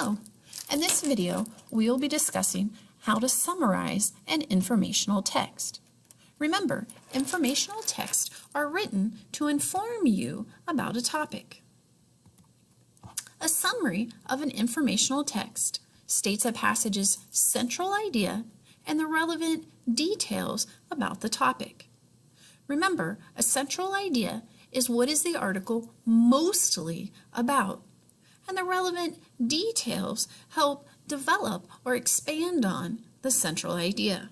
Hello! In this video, we will be discussing how to summarize an informational text. Remember, informational texts are written to inform you about a topic. A summary of an informational text states a passage's central idea and the relevant details about the topic. Remember, a central idea is what is the article mostly about, and the relevant details help develop or expand on the central idea.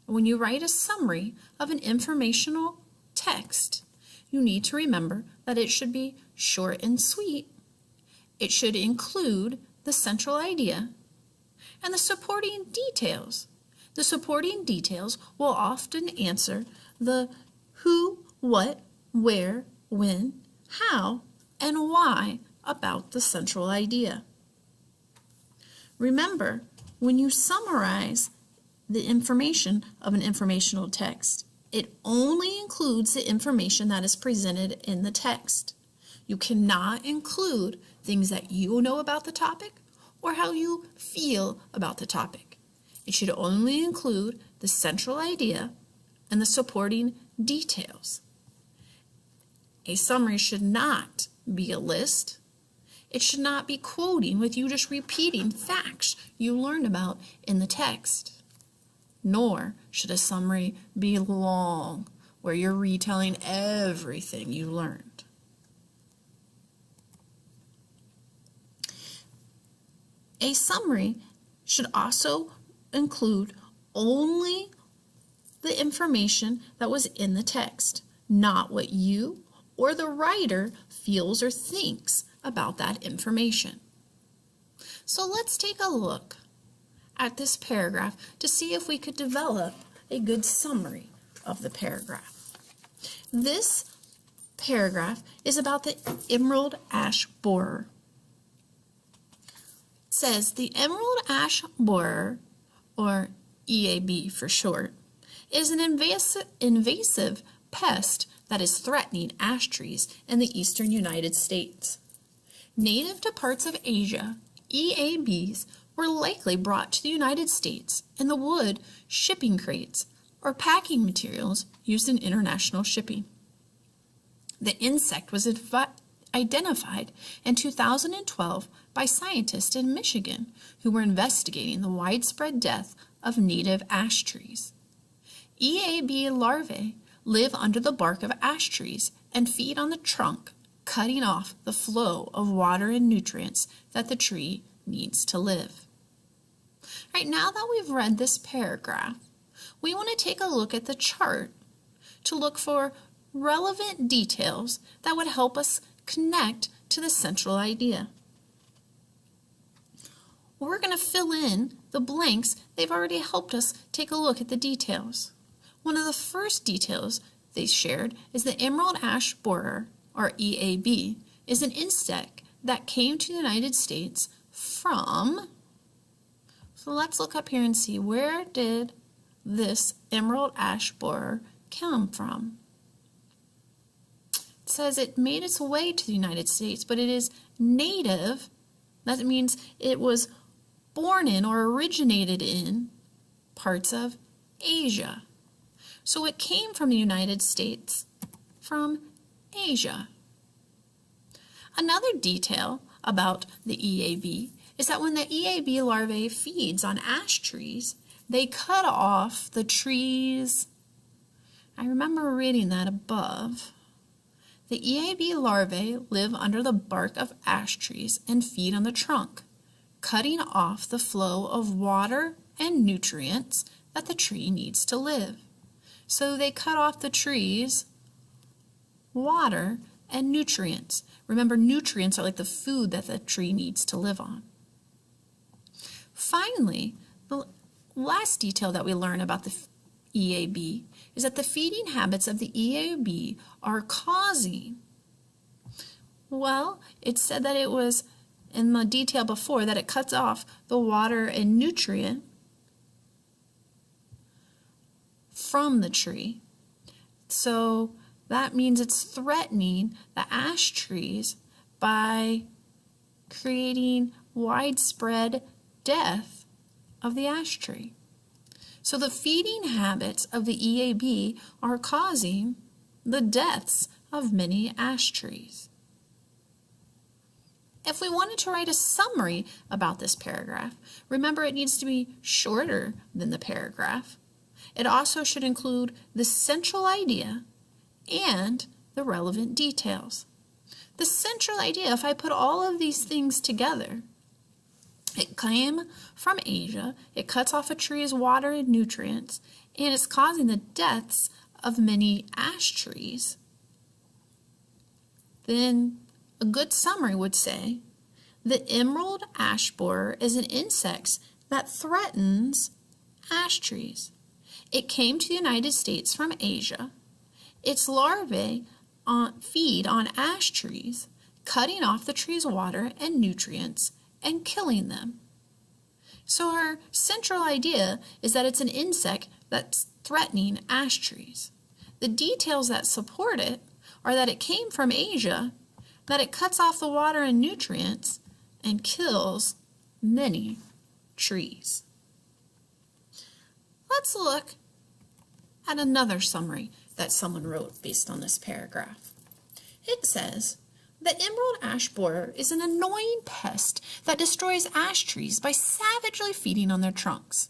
When you write a summary of an informational text, you need to remember that it should be short and sweet. It should include the central idea and the supporting details. The supporting details will often answer the who, what, where, when, how, and why about the central idea. Remember, when you summarize the information of an informational text, it only includes the information that is presented in the text. You cannot include things that you know about the topic or how you feel about the topic. It should only include the central idea and the supporting details. A summary should not be a list. It should not be quoting with you just repeating facts you learned about in the text. Nor should a summary be long, where you're retelling everything you learned. A summary should also include only the information that was in the text, not what you or the writer feels or thinks about that information. So let's take a look at this paragraph to see if we could develop a good summary of the paragraph. This paragraph is about the emerald ash borer. It says the emerald ash borer, or EAB for short, is an invasive pest that is threatening ash trees in the eastern United States. Native to parts of Asia, EABs were likely brought to the United States in the wood shipping crates or packing materials used in international shipping. The insect was identified in 2012 by scientists in Michigan who were investigating the widespread death of native ash trees. EAB larvae live under the bark of ash trees and feed on the trunk, cutting off the flow of water and nutrients that the tree needs to live. Right, now that we've read this paragraph, we want to take a look at the chart to look for relevant details that would help us connect to the central idea. We're going to fill in the blanks. They've already helped us take a look at the details. One of the first details they shared is the emerald ash borer, or EAB, is an insect that came to the United States from, so let's look up here and see, where did this emerald ash borer come from? It says it made its way to the United States, but it is native. That means it was born in or originated in parts of Asia. So it came from the United States from Asia. Another detail about the EAB is that when the EAB larvae feeds on ash trees, they cut off the trees. I remember reading that above. The EAB larvae live under the bark of ash trees and feed on the trunk, cutting off the flow of water and nutrients that the tree needs to live. So they cut off the trees, water, and nutrients. Remember, nutrients are like the food that the tree needs to live on. Finally, the last detail that we learn about the EAB is that the feeding habits of the EAB are causing, well, it said that it was in the detail before that it cuts off the water and nutrient from the tree. So that means it's threatening the ash trees by creating widespread death of the ash tree. So the feeding habits of the EAB are causing the deaths of many ash trees. If we wanted to write a summary about this paragraph, remember it needs to be shorter than the paragraph. It also should include the central idea and the relevant details. The central idea, if I put all of these things together, it came from Asia, it cuts off a tree's water and nutrients, and it's causing the deaths of many ash trees, then a good summary would say, the emerald ash borer is an insect that threatens ash trees. It came to the United States from Asia. Its larvae feed on ash trees, cutting off the tree's water and nutrients and killing them. So our central idea is that it's an insect that's threatening ash trees. The details that support it are that it came from Asia, that it cuts off the water and nutrients, and kills many trees. Let's look at another summary that someone wrote based on this paragraph. It says, the emerald ash borer is an annoying pest that destroys ash trees by savagely feeding on their trunks.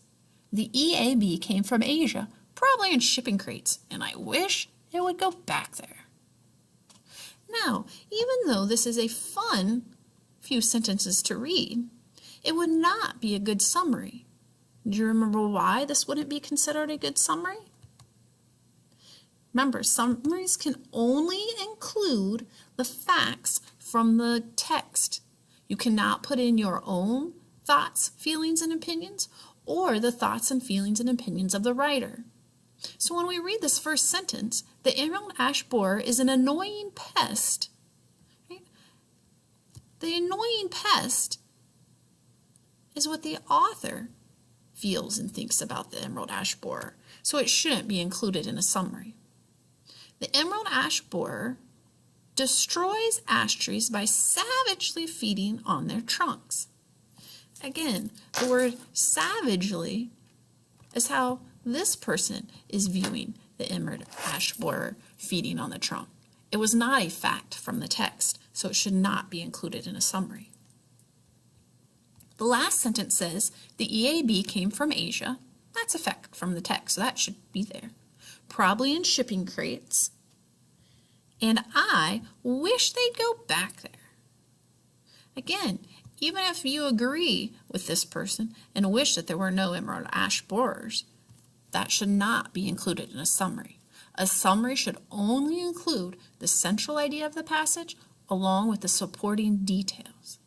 The EAB came from Asia, probably in shipping crates, and I wish it would go back there. Now, even though this is a fun few sentences to read, it would not be a good summary. Do you remember why this wouldn't be considered a good summary? Remember, summaries can only include the facts from the text. You cannot put in your own thoughts, feelings, and opinions, or the thoughts and feelings and opinions of the writer. So when we read this first sentence, the emerald ash borer is an annoying pest. Right? The annoying pest is what the author feels and thinks about the emerald ash borer, so it shouldn't be included in a summary. The emerald ash borer destroys ash trees by savagely feeding on their trunks. Again, the word savagely is how this person is viewing the emerald ash borer feeding on the trunk. It was not a fact from the text, so it should not be included in a summary. The last sentence says, the EAB came from Asia. That's a fact from the text, so that should be there. Probably in shipping crates. And I wish they'd go back there. Again, even if you agree with this person and wish that there were no emerald ash borers, that should not be included in a summary. A summary should only include the central idea of the passage along with the supporting details.